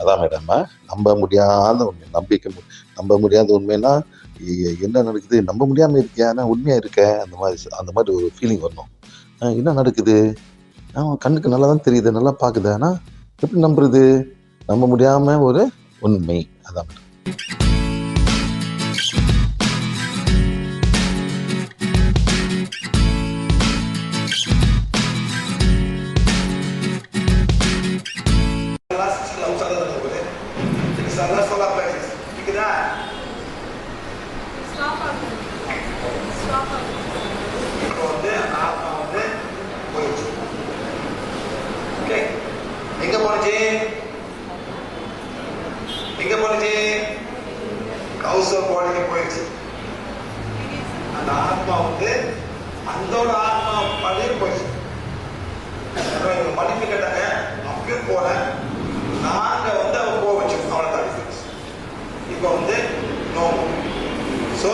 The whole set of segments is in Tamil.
அதான் மேடம், நம்ப முடியாத உண்மை, நம்ப முடியாத உண்மைன்னா என்ன நடக்குது, நம்ப முடியாம இருக்கியா, நான் உண்மையா இருக்கேன், அந்த மாதிரி ஒரு ஃபீலிங் வரணும். என்ன நடக்குது, கண்ணுக்கு நல்லா தான் தெரியுது, நல்லா பாக்குது, ஆனா எப்படி நம்புறது, நம்ப முடியாம ஒரு உண்மை. அதான் மேடம். எங்க போனுச்சு, எங்க போனுச்சு, கௌசல் பாடிக்கு போயிடுச்சு. அந்த ஆத்மா வந்து அந்தோட ஆத்மா பழைய போயிடுச்சு. இவங்க மன்னிப்பு கேட்டாங்க, அப்பயும் போல நாங்க வந்து அவ போக வச்சோம், அவளை தாண்டி. இப்போ வந்து நோ. ஸோ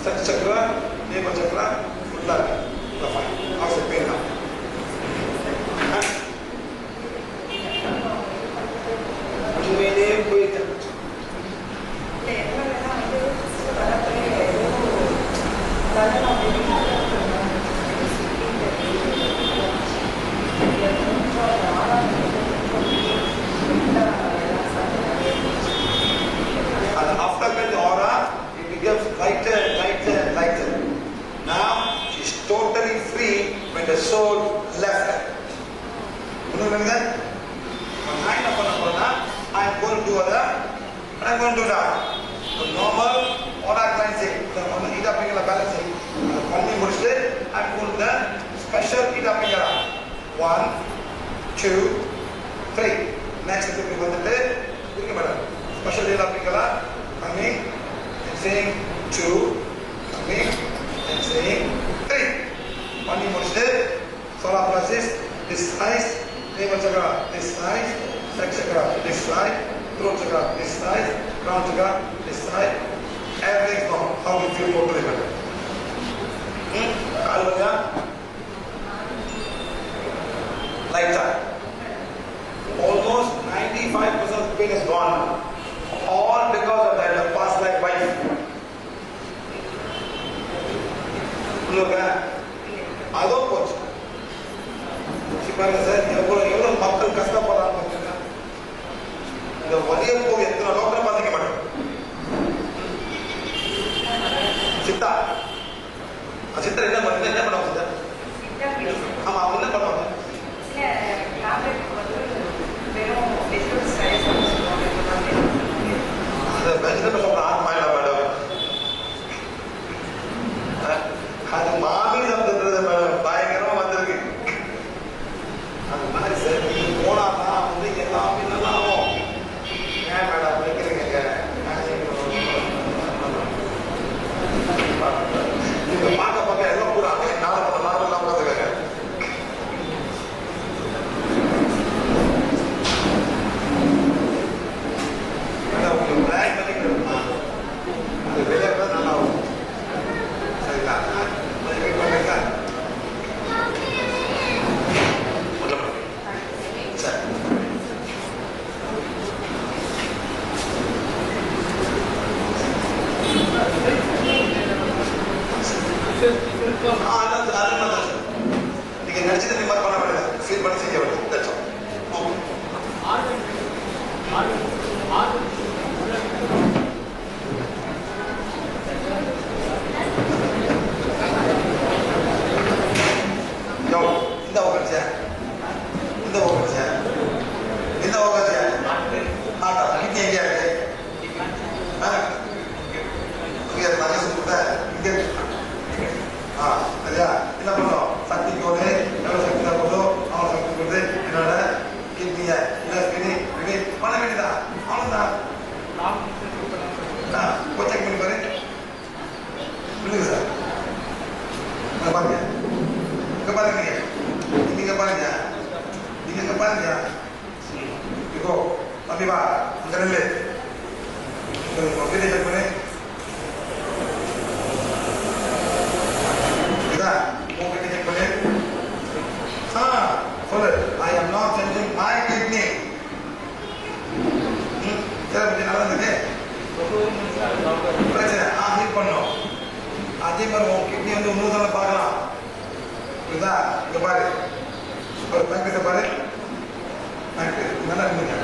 சக்தி சக்கரா நேப சக்கரா ஃபுல்லா இருக்கு, அவசர பேர் தான். உண்மையிலே போயிட்டு and after that aura it becomes lighter and lighter and lighter. Now she is totally free when the soul left her. Understand that? I am going to do that. I am going to do that. The normal aura cleansing, the Ida Pingala balancing, only Murste, I am going to the special Ida Pingala. 1, 2, 3. Next to me, special Ida Pingala, coming and saying 2, coming and saying 3. Only Murste, solar process, this size, Neva Chakra, this size, Sex Chakra, this side, throat Chakra, this side, crown Chakra, this side, everything from how you feel totally better. Hallelujah. Like that. Almost 95% of pain is gone. All because of that past life wife. Look at அதோ போச்சு. பாருங்க சார், எவ்வளவு மக்கள் கஷ்டப்படுறாங்க. இந்த வலிய போய் எத்தனை டாக்டர் பாத்தீங்க மேடம். சித்தா சித்தர் என்ன பண்ணுங்க, என்ன பண்ணுவாங்க சித்தர்? ஆமா, அவங்க என்ன பண்ணுவாங்க? அது வெஜிடபிள் சாப்பிட ஆத்மா இல்ல மேடம், அது மாமி சாப்பிடுறது மேடம், பயங்கரமா வந்திருக்கு. அந்த மாதிரி சார், நீங்க போனாதான் வந்து எல்லாமே நல்லா ஆகும். ஏன் மேடம் வைக்கிறீங்க? நீங்க பார்க்க பார்க்க எல்லாம் கூட நாலு நாளெல்லாம் பார்த்துக்கங்க. மேடம் உங்களுக்கு பிளாக் பண்ணிக்கிறோம்னா அது வெளியே கூட நல்லா ஆகும். சரிங்களா? வெயிட் பண்ணுங்க. நீங்க நினைச்சது நீ மாதிரி பண்ண வேண்டியது, ஃபீல் பண்ணி செய்ய வேண்டியது. இந்த உட்காந்துச்சா, இந்த உட்காந்துச்சா, இந்த உட்காந்துச்சா, ஆட்டா இங்கே எங்கேயா இருக்கு? இங்கே நிறைய சொல்லிட்டா இங்கே சரியா? என்ன பண்ணும், சக்தி போது எவ்வளவு சக்தி தான் போதும் அவ்வளவு சக்தி போது என்னோட கிட்னிய பண்ண வேண்டியதா, அவ்வளவுதான். செக் பண்ணி பாரு. சொல்லுங்க சார், பாருங்க, இங்க பாருங்க, நீங்க பாருங்க, நீங்க இங்க பாருங்க. இப்போ தம்பிவா அங்க நெல்லு செக் பண்ணு. சொல்லு, I am not changing my kidney. பாரு கிட்னி வந்து இன்னொரு பார்க்கலாம். புரியுதா? இங்க பாரு ஒரு பேங்க்ல பாரு பேங்க் நல்லா இருந்துங்க.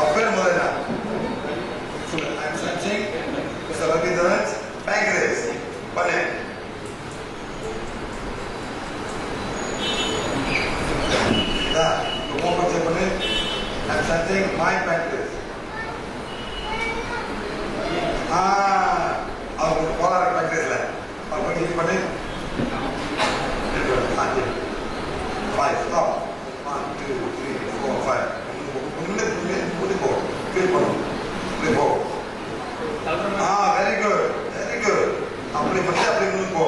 அப்பேர் முதல்ல சொல்லு ஐ அம் சர்ச்சிங் மிஸ்டர் ரவீந்திரநாத் பேங்க்ரேஸ் பண்ணு. பண்ணு ஐ அம் சர்ச்சிங் மை பேங்க்ரேஸ். அவங்க போலார பேங்க்ரேஸ்ல அவங்க இது பண்ணு. 5 stop 1 2 3 4 5 உள்ளே போ ஃபீல் பண்ணு உள்ளே போ. வெரி குட் அப்படி பண்ணி அப்படி முன்னு போ.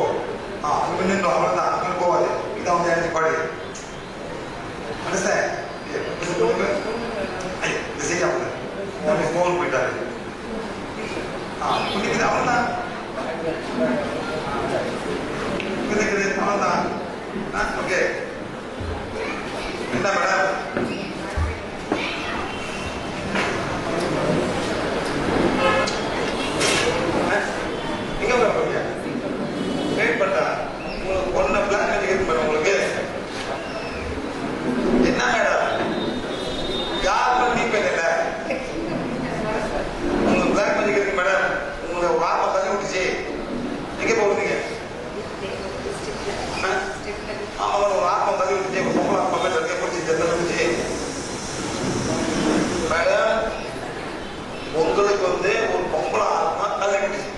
அப்படி நின்று அவ்வளோதான் அங்கே போவாது. இதான் வந்து எனக்கு பாடி அண்டர்ஸ்டாண்ட். இது செய்யாமல் நம்ம ஃபோன் போயிட்டாரு. புரியுது அவ்வளோதான் புரியுது அவ்வளோதான். ஓகே என்ன மேடம் நீங்க போறீங்க வெயிட் பண்ணா உங்களுக்கு ஒன்ன பிளான் பண்ணிக்கிறது மேடம். உங்களுக்கு என்ன மேடம் யார் பண்ணி போயிடல உங்களுக்கு பிளான் பண்ணிக்கிறது மேடம். உங்களை வாப்பா தள்ளி விட்டுச்சு எங்க போறீங்க? அவன் ஒரு ஆத்மா தள்ளி விட்டுச்சு பொம்பளை ஆத்மா பேசுறதுக்கே பிடிச்சி தள்ளி விட்டுச்சு மேடம். உங்களுக்கு வந்து ஒரு பொம்பளை ஆத்மா தள்ளி விட்டுச்சு.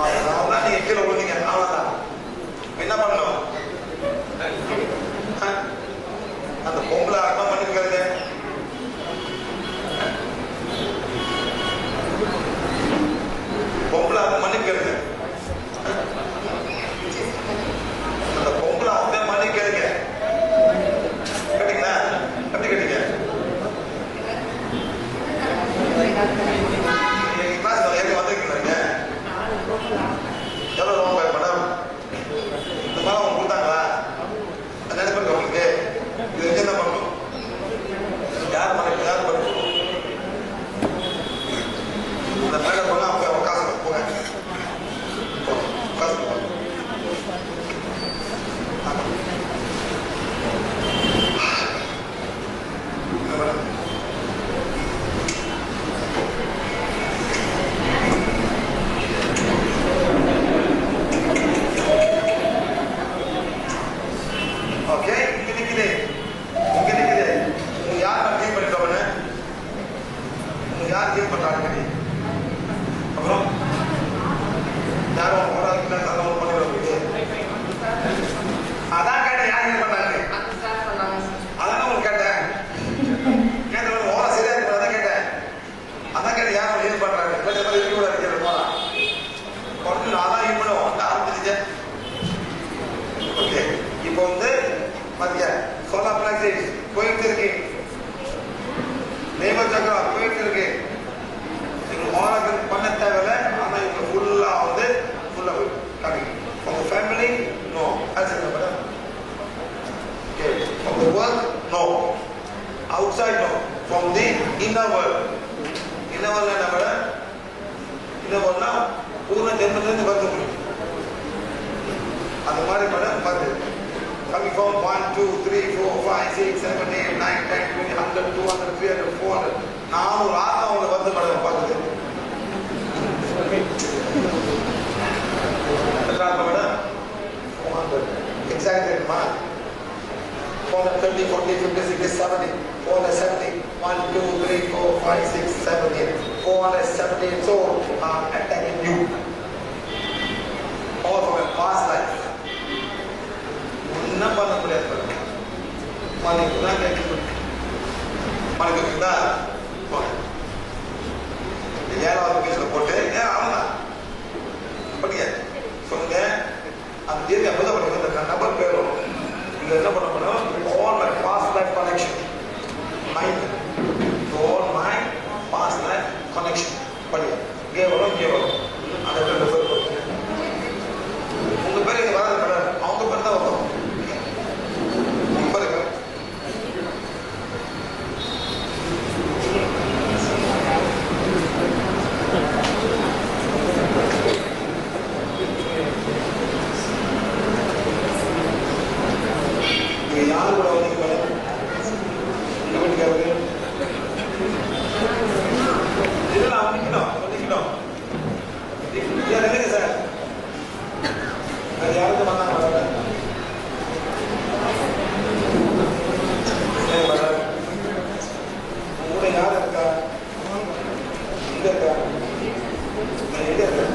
அதனாலதான் நீங்க கீழே விழுந்தீங்க. அவ்வளவுதான். என்ன பண்ணணும்? அந்த பொம்பளை ஆத்மா பண்ணிருக்காரு. பொம்பளை ஆத்மா மன்னிக்கிறது. அந்த பொம்பளை ஆத்மா மன்னிக்கிறதுங்க. கேட்டீங்களா? எப்படி கேட்டீங்க? கிளாஸ் வந்திருக்கீங்க. எவ்வளவு ரூபா மேடம்? இந்த மாதிரி அவங்க கொடுத்தாங்களா? நினைப்பேன் உங்களுக்கு இது என்ன பண்ணணும்? யார் பண்ணணும்? இந்த மேடம் பண்ண அவங்க காசு போங்க காசு ஓகே. இங்க நிக்குது உங்க யார் டீல் பண்ணிட்டோம்னு உங்க யார் டீல் பண்றாங்க? அப்புறம் யாரும் பண்ணிடுவாங்க. அதான் கேட்டேன் யார் டீல் பண்ணாங்க? அதான் உங்களுக்கு கேட்டேன். கேட்ட ஓரா சரியா இருக்கு. அதான் கேட்டேன் யாரும் டீல் பண்றாங்க. நான் தான் யூஸ் பண்ணுவோம் ஆரம்பிச்சிட்டேன். ஓகே இப்போ வந்து பாத்தியா சோலார் பிளாக்ஸ் போயிட்டு இருக்கு. நேபர் சக்கரா போயிட்டு இருக்கு. பண்ண தேவையில்லை. ஆனா இவங்க ஃபுல்லா வந்து ஃபுல்லா coming from the family no as in the okay from the work no outside no from the inner world என்ன மேடம்? inner world னா பூர்ண ஜென்மத்திலிருந்து வந்து முடியும். அது மாதிரி மேடம் பார்த்து coming from 1 2 3 4 5 6 7 8 9 10 20 100 200 300 400 400 ஆத்மா அவங்க வந்து மேடம் பார்க்குது. மேடம் 400 எக்ஸாக்ட் ரேட்மா 430 40 50 60 70 470 1 2 3 4 5 6 7 8 470 so attacking you all from a past life. என்ன பண்ண முடியாது மணிக்கு தான் கேட்கணும். மணிக்கு தான் 7வது பேஜில் போட்டு அவன்தான் படிக்க சொல்லுங்க. அந்த தீர்க்க முதல் நம்பர் பேர் வரும். இங்க என்ன பண்ண முடியும்? All my past life connection mind all my past life connection படிக்க இங்கே வரும். அந்த பேர் உங்க பேர் இங்க வராது மேடம். அவங்க பேர் தான் வரும். கூட வந்தீங்க மேடம்? எங்க வீட்டுக்காரருக்கு இல்லை, அவன் நிற்கணும், நிற்கணும். இல்லைங்க சார், அது யாருக்கு வந்தாங்க மேடம்? மேடம் கூட யார் இருக்கா? எங்க இருக்கா? நான் எங்க இருக்கேன்?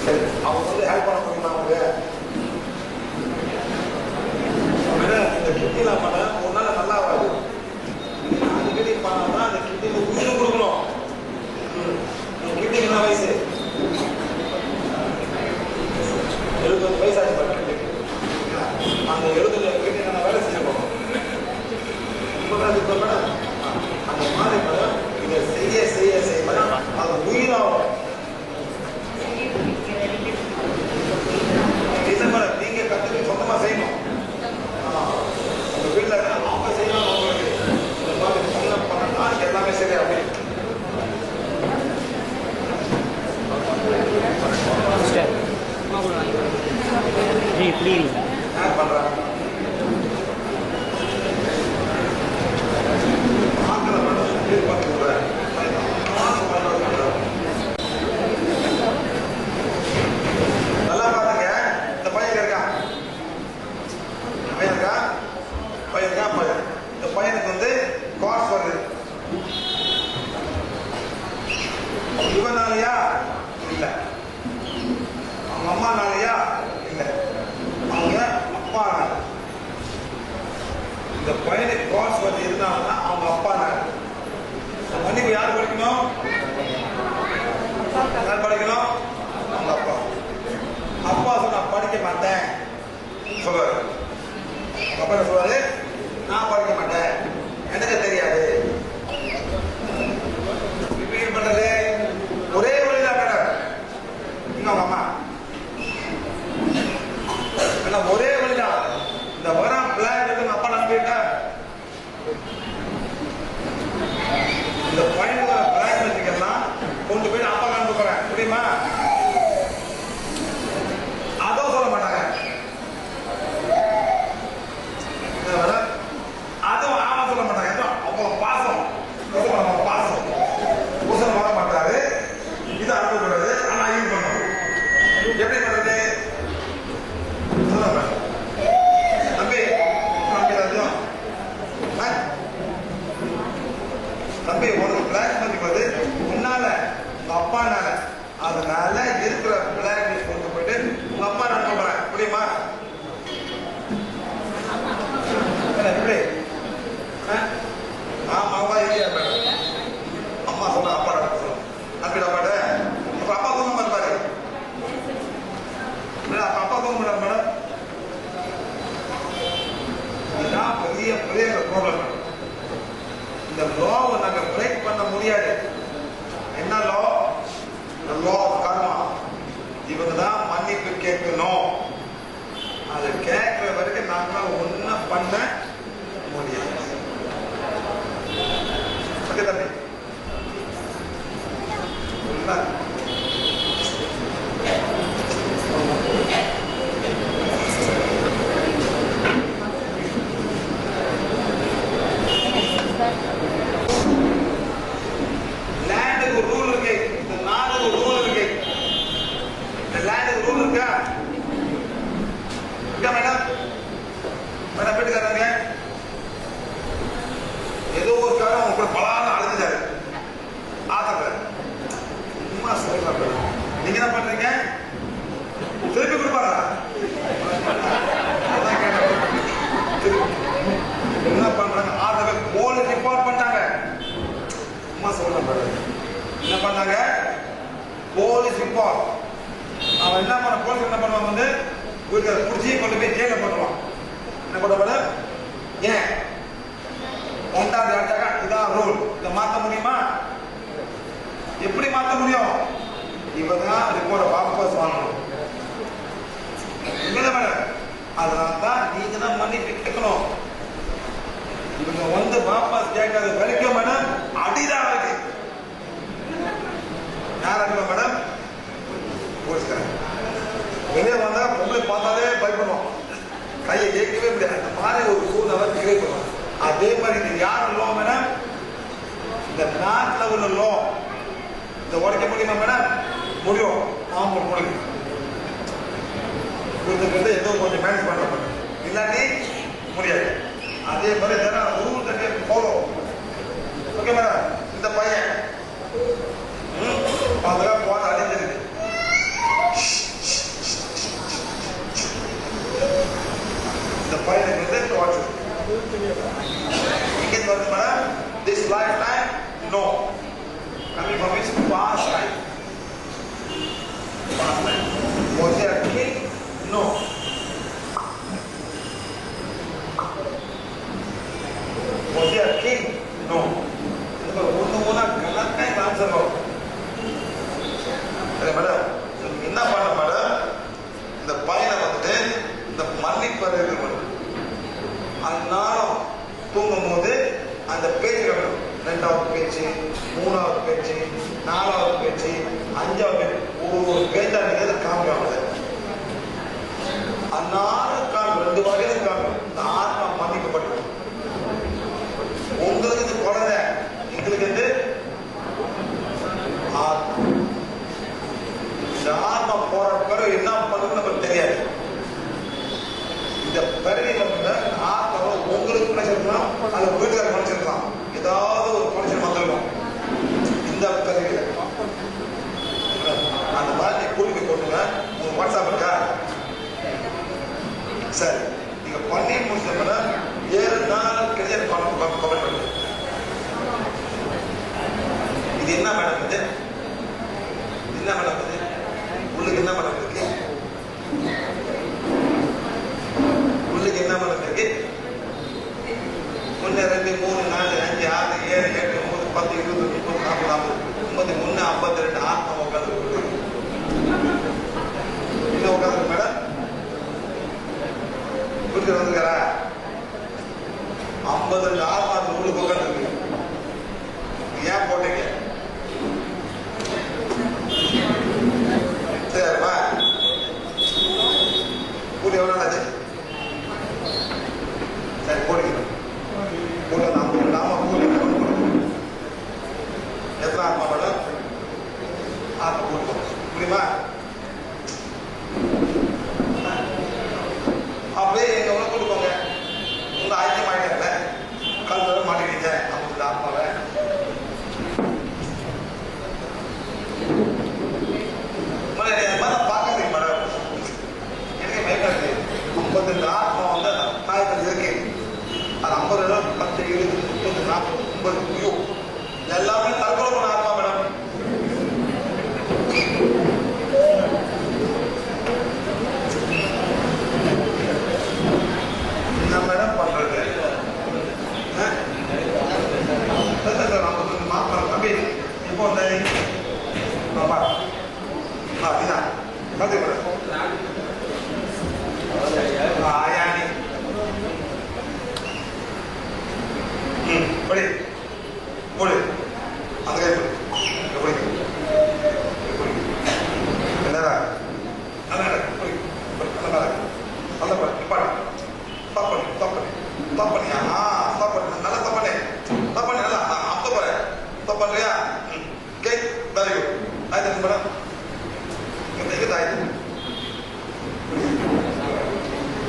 சரி, அவங்க வந்து ஹெல்ப் பண்ண முடியுமா? அவங்க மேடம் இந்த கிட்னிலாம் பண்ண ஒரு நாள் நல்லா வராது. அடிக்கடி பண்ணா அந்த கிட்னிக்கு உயிர் கொடுக்கணும். கிட்னிக்கு என்ன வயசு? 75 வயசு ஆச்சு பாரு கிட்னிக்கு. அந்த 75 கிட்னி நான் வேலை செஞ்சுருக்கோம். மேடம் அந்த மாதிரி மேடம் இதை செய்ய செய்ய செய்ய மேடம் அது உயிராகும். இல்லை மேடம் நீங்க கற்றுக்கு சொந்தமாக செய்யணும். உங்க வீட்டில் அவங்க செய்யணும். அவங்களுக்கு இந்த மாதிரி பண்ணா எல்லாமே சரி அப்படி பண்றாங்க. நல்லா பாருங்க, இந்த பையன் இருக்கான், இந்த பையனுக்கு வந்து காசு வருது. இவனாலயா? இல்ல. அவங்க அம்மானாலயா? இல்ல. அவங்க அப்பா. இந்த பையனுக்கு காசு வருது இருந்தாங்கன்னா அவங்க அப்பா. மன்னிப்பு யார் படிக்கணும்? யார் படிக்கணும்? அவங்க அப்பா. அப்பா சொன்னா படிக்க மாட்டேன் சொல்லுவாரு. அப்பா என்ன சொல்லுவாரு? நான் படிக்க மாட்டேன், எனக்கு தெரியாது. ரிப்பீட் பண்றது ஒரே வழிதான் மேடம். இன்னும் அம்மா ஒரே வழிதான். இந்த வரம் பிளான் இருக்கு. அப்பா நம்பிட்டேன். இந்த பையனோட பிளான் வச்சுக்கலாம் கொண்டு போய் அப்பா காண்பு போறேன் முடியுமா? அதுவும் சொல்ல மாட்டாங்க. அதுவும் ஆமா சொல்ல மாட்டாங்க. அவ்வளவு பாசம் பாசம் பூசணம் வர மாட்டாரு. இது அனுப்பக்கூடாது. ஆனா இது பண்ணணும். எப்படி பண்றது? சொல்லுங்க தம்பி. தம்பி உனக்கு பிளாக் மதிப்பது உன்னால உங்க அப்பானால, அதனால இருக்கிற பிளாக் நீ கொண்டு போயிட்டு உங்க அப்பா நான் நம்புறேன் முடியுமா? எப்படி? ஆமாவா இல்லையா மேடம்? அம்மா சொல்ல அப்பா நடக்க சொல்ல நம்பி நம்பாட. அப்ப அப்பா தூங்க இருப்பாரு. அப்பா தூங்க மாட்டார் மேடம். இதுதான் பெரிய பெரிய ப்ராப்ளம். இந்த லாவை நாங்க பிரேக் பண்ண முடியாது. என்ன லா? லா ஆஃப் கர்மா. இவங்க தான் மன்னிப்பு கேட்கணும். அதை கேட்கிற வரைக்கும் நாங்களாம் ஒன்னும் பண்ண முடியாது. தம்பி லேண்டுக்கு ஒரு ரூல் இருக்கு. இந்த நாடுக்கு ஒரு ரூல் இருக்கு. இந்த லேண்டுக்கு ரூல் இருக்கா? மேடம் மேடம் வீட்டுக்காரங்க ஏதோ ஒரு காரம் அவங்க கூட பலான்னு அழுதுட்டாரு. ஆசைப்பட சும்மா சொல்றாங்க. நீங்க என்ன பண்றீங்க? திருப்பி கொடுப்பாரா? என்ன பண்றாங்க? ஆசை போலீஸ் ரிப்போர்ட் பண்ணாங்க. சும்மா சொல்றாங்க. என்ன பண்ணாங்க? Police report. அவன் என்ன பண்ண? போலீஸ் என்ன பண்ணுவாங்க? வந்து குடிச்சி கொண்டு போய் ஜெயில போட்டுருவான். என்ன போட்ட? ஏன் ஒன்றாவது அடிச்சாக்கா இதான் ரூல். இதை மாற்ற முடியுமா? எப்படி மாற்ற முடியும்? இவதான் ரிப்போர்ட்டை வாபஸ் வாங்கணும். அதனால்தான் நீங்க தான் மன்னிப்பு கேட்கணும். இவங்க வந்து வாபஸ் கேட்காத வரைக்கும் மேடம் அடிதான் இருக்கு. யாருக்கு மேடம்? போலீஸ்காரன் வெளியே வந்தா பொம்பளை பார்த்தாலே பயப்படுவோம். கையை ஏற்கவே முடியாது. அந்த மாதிரி ஒரு சூழ்நிலை கிரியேட் பண்ணுவாங்க. அதே மாதிரி இது யார் லோ மேடம்? இந்த நாட்டில் உள்ள லோ. இந்த உடைக்க முடியுமா மேடம்? முடியும். முடியும். கொடுத்துக்கிறது ஏதோ கொஞ்சம் மேனேஜ் பண்ண மாட்டேன், இல்லாட்டி முடியாது. அதே மாதிரி ரூல் தட்டி ஃபாலோ. Okay madam? இந்த பையன் அதெல்லாம் போன அழிஞ்சிருக்கு. இந்த பையனுக்கு வந்து டார்ச்சர் இங்கே வந்து madam. This lifetime, no. Coming from his past life. Past life. Was he a king? No. Was he a king? No. ஒன்று கணக்காக ஆன்சர் வரும். மேடம் என்ன பண்ண மேடம்? இந்த பையனை வந்துட்டு இந்த மன்னிப்பது அதனால தூங்கும் போது அந்த பேச்சு வரணும். 2வது பேச்சு, 3வது பேச்சு, 4வது பேச்சு, 5வது பேச்சு, ஒரு பேச்சா நீங்க காமிக்காம அந்நாள் காணும். 2 வகையில காணும். இந்த ஆத்மா மன்னிக்கப்பட்டு உங்களுக்கு இது குழந்தை, எங்களுக்கு வந்து இந்த ஆத்மா போற பிறகு என்ன பண்ணுன்னு நமக்கு தெரியாது. இந்த பிறவியில ஆத்மாவை உங்களுக்கு நினைச்சிருக்கலாம், அது வீட்டுக்கார நினைச்சிருக்கலாம், ஏதாவது ஒரு மனுஷன் வந்துடும். இந்த பிறவியில அந்த மாதிரி கூலிக்கு கொண்டுங்க. உங்க வாட்ஸ்அப் இருக்கா? சரி, நீங்க பண்ணி முடிச்ச 7 நாள் கழிச்சு கமெண்ட் பண்ணுங்க. இது என்ன மேடம்? இது என்ன மேடம்? இது உள்ளுக்கு என்ன மேடம் இருக்கு? உள்ளுக்கு என்ன மேடம் இருக்கு? 1 2 3 4 5 6 7 8 9 10 20 30 40 50 52 ஆத்மா உட்காந்து என்ன உட்காந்து மேடம்? புரிஞ்சு வந்துருக்காரா? 52 ஆத்மா உள்ளுக்கு உட்காந்து இருக்கு. ஏன் போட்டீங்க? சரிப்பா, கூலி எவ்வளோ ஆச்சு? சரி போடுங்க. கூட நாம கூலி எத்தனை ஆத்மா மேடம்? ஆத்மா கூலி புரியுமா? அப்படியே எங்க எவ்வளோ கொடுப்போங்க. உங்க ஐக்கியம் ஆகிட்டல கல்வரை மாட்டிக்கிட்டீங்க. அவங்க ஆத்மாவை பார்க்கறதுக்கு மேடம் எனக்கு பயக்காது. 52 ஆத்மா வந்து நாயத்தில் இருக்கு. அது 50 10 20 30 40 50 எல்லாமே தற்கொலை பண்ண ஆத்மா மேடம். என்ன மேடம் பண்றது? தம்பி இப்போ ஆயானி படி போடு. அந்த கை போடு. என்னடா பண்றியா? Very good. ஆயிடுச்சு மேடம்.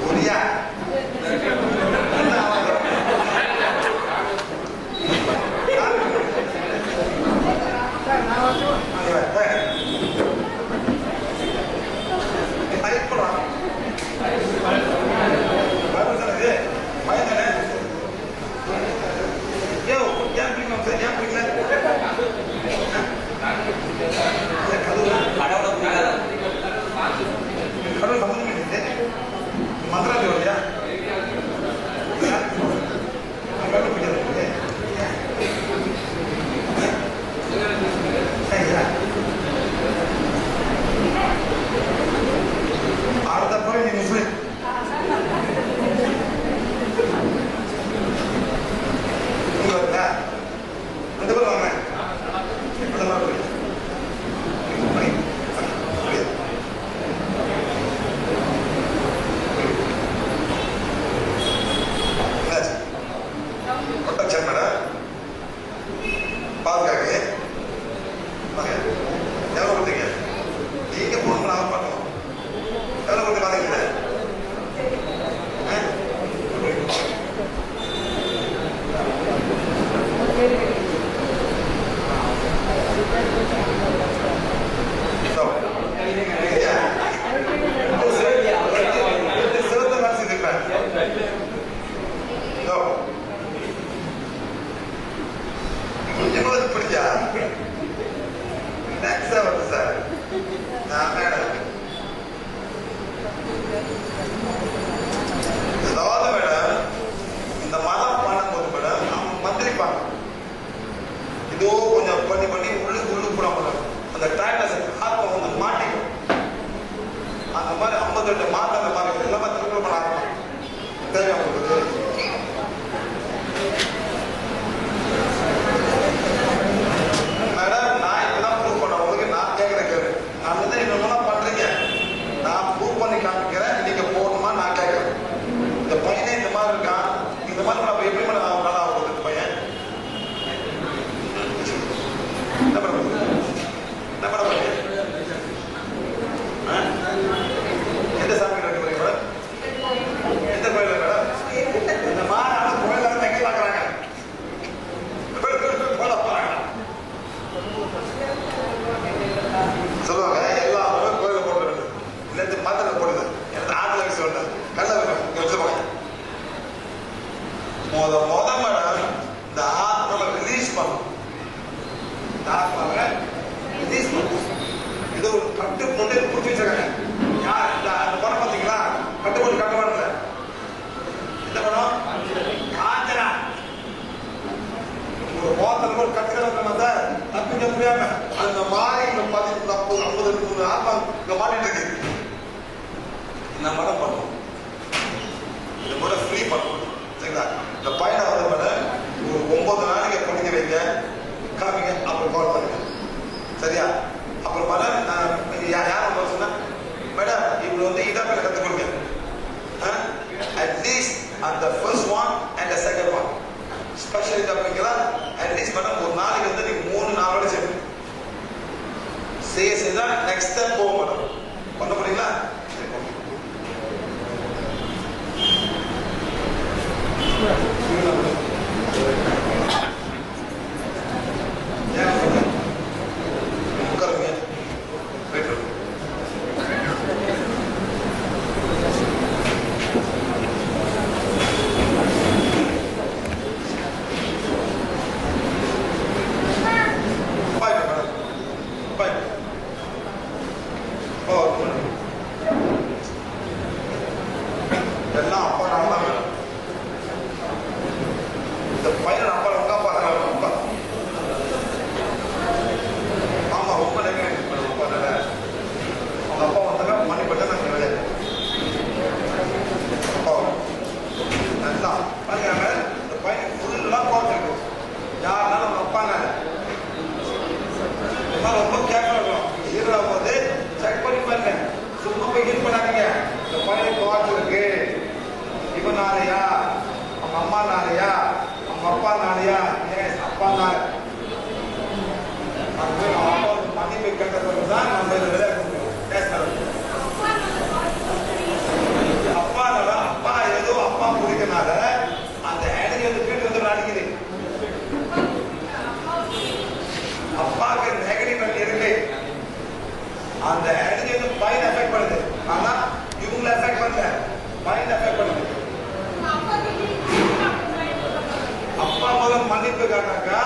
ஒரியா பயந்தானே முத மேடம் இந்த ஆத்மாவை ரிலீஸ் பண்ணும். இந்த ஆத்மாவை ரிலீஸ் பண்ணும். இது ஒரு கட்டு போட்டு பிடிச்சி வச்சிருக்காங்க. யார் அந்த படம் பார்த்தீங்களா? கட்டு போட்டு கட்ட படம்ல இந்த படம் காஞ்சனா. ஒரு மோத்தல் ஒரு கட்டுக்கிறத தப்பிக்க முடியாம அந்த மாதிரி இந்த 50 ஆத்மா இங்க மாட்டிட்டு இருக்கு. இந்த மடம் பண்ணும். இந்த முறை ஃப்ரீ பண்ணும். சரிங்களா? இந்த பையனை வந்து மேடம் ஒரு 9 நாளைக்கு படிக்க வைங்க, காமிங்க, அப்புறம் கால் பண்ணுங்க. சரியா? அப்புறம் மேடம் யாரும் சொன்னா மேடம் இவங்க வந்து இடப்பெற கற்றுக் கொடுங்க. அட்லீஸ்ட் அந்த first one and the second one special இடப்பீங்களா? அட்லீஸ்ட் மேடம் ஒரு நாளைக்கு வந்து நீங்க 3-4 செய்தா நெக்ஸ்ட் டைம் போக மேடம். பண்ண முடியுங்களா? அந்த எனர்ஜி வந்து பைன் எஃபெக்ட் பண்ணுது. ஆனா இவங்களை எஃபெக்ட் பண்ணல, பைன் எஃபெக்ட் பண்ணுது. அப்பா மூலம் மன்னிப்பு காட்டாக்கா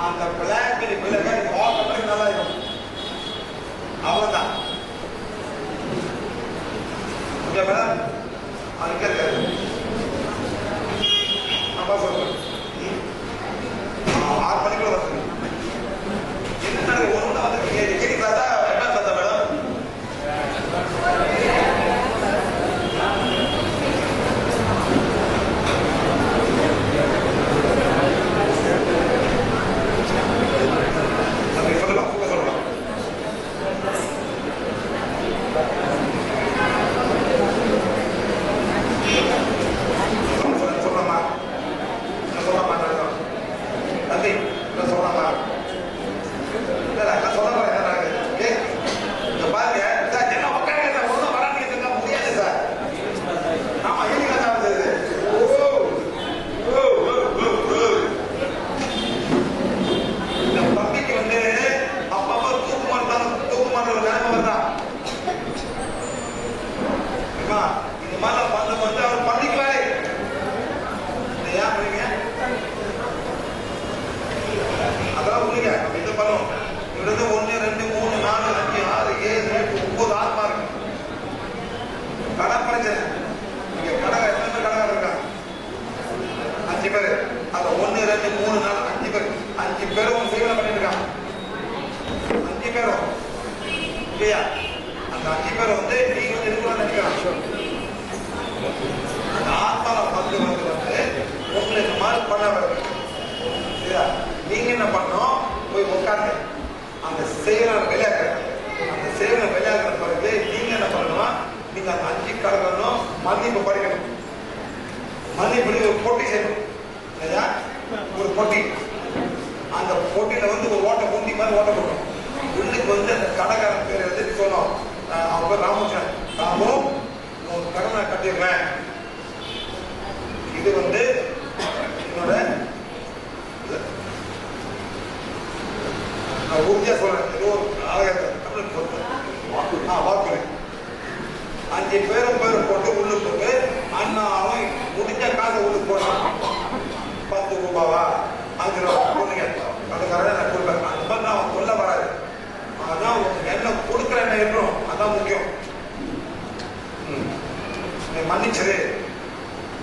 அந்த பிளாக் விலக ஆட்டோமேட்டிக் நல்லா இருக்கும். அவ்வளவுதான். Okay madam? அதுக்கு இருக்காது. அப்பா சொல்றேன் 6 மணிக்குள்ள வந்து என்ன ஒண்ணு வந்து கேட்கிறதா என்ன பார்த்தா மேடம்? சொல்லலாம் சொல்லலாம். சொல்லலாமா? சொல்லலாமா? நன்றி சொல்லலாமா? சொல்ல பாருங்க சார், என்ன உட்காந்து ஒன்றும் வரான்னு முடியாது சார். ஆமா ஈவினிங் இந்த பப்பிக்கு வந்து அப்பப்போ தூக்குமான்ற ஒரு நிலைமை வருதான். இந்த மாதிரி பண்ண வந்து அவர் பண்ணிக்குவாரு. ஏன் பண்ணீங்க? அதெல்லாம் புரியுங்க. நம்ம இது பண்ணுவோம். இவரது 1 2 3 4 5 6 7 8 9 ஆத்மா இருக்கு. கடன் பிரச்சனை. இங்க கடன் எத்தனை பேர் கடன் இருக்காங்க? 5 பேர். அது 1 2 3 4 5 பேர். 5 பேரும் சேவை பண்ணிட்டு இருக்காங்க. 5 பேரும் இல்லையா? அந்த 5 பேரும் வந்து நீங்க வந்து இருக்கணும்னு நினைக்கிறாங்க. அந்த ஆத்மாவை வந்து உங்களை இந்த மாதிரி பண்ண வருது. சரியா? நீங்க என்ன பண்ணணும்? போய் உட்காந்து அந்த செயலை விளையாடுற அந்த செயலை விளையாடுற பிறகு நீங்க என்ன பண்ணணும்? நீங்க அந்த 5 கடனும் மன்னிப்பு படிக்கணும். மன்னிப்பு ஒரு போட்டி செய்யணும் இல்லையா? ஒரு போட்டி. அந்த போட்டியில வந்து ஒரு ஓட்ட குண்டி மாதிரி ஓட்ட போடணும். உள்ளுக்கு வந்து அந்த கடைக்காரன் பேர் வந்து சொல்லணும். அவங்க பேர் ராமகிருஷ்ணன். ராமும் ஒரு கடனை கட்டிடுறேன். இது வந்து என்னோட உறுதியா சொல்றேன். ஏதோ வாக்குறுதி 5 பேரும் போட்டு உள்ளுக்கு போட்டு அண்ணாவும் முடிஞ்ச காசை உள்ளுக்கு போடணும். ரூபாவா 5 ரூபா கொடுங்க கடைக்காரன் நான் கொடுப்பேன். அந்த மாதிரி நான் அவன் சொல்ல வராது. ஆனா உனக்கு என்ன கொடுக்குற என்ன இருக்கணும் அதான் முக்கியம். நீ மன்னிச்சிரு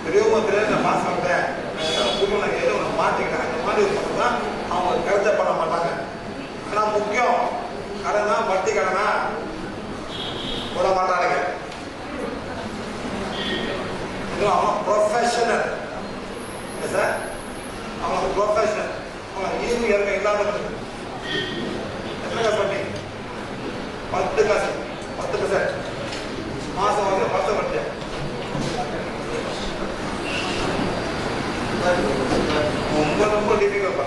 பெரியவங்க நான் மாசம் வந்தேன் நான் ஏதோ ஒன்று மாட்டிக்கிட்டேன் அந்த மாதிரி தான் அவங்க கருத்தை பண்ண மாட்டாங்க. ஆனா முக்கியம் கடனா வட்டி கடனா போட மாட்டானுங்க. அவன் ப்ரொஃபஷனல் சார், அவன் ப்ரொஃபஷனல். அவன் ஈவு இறங்க இல்லாத எத்தனை காசு பண்ணி 10 காசு 10% மாசம் வந்து 10 வட்டி ரொம்ப ரொம்ப டிஃபிகல்ட்.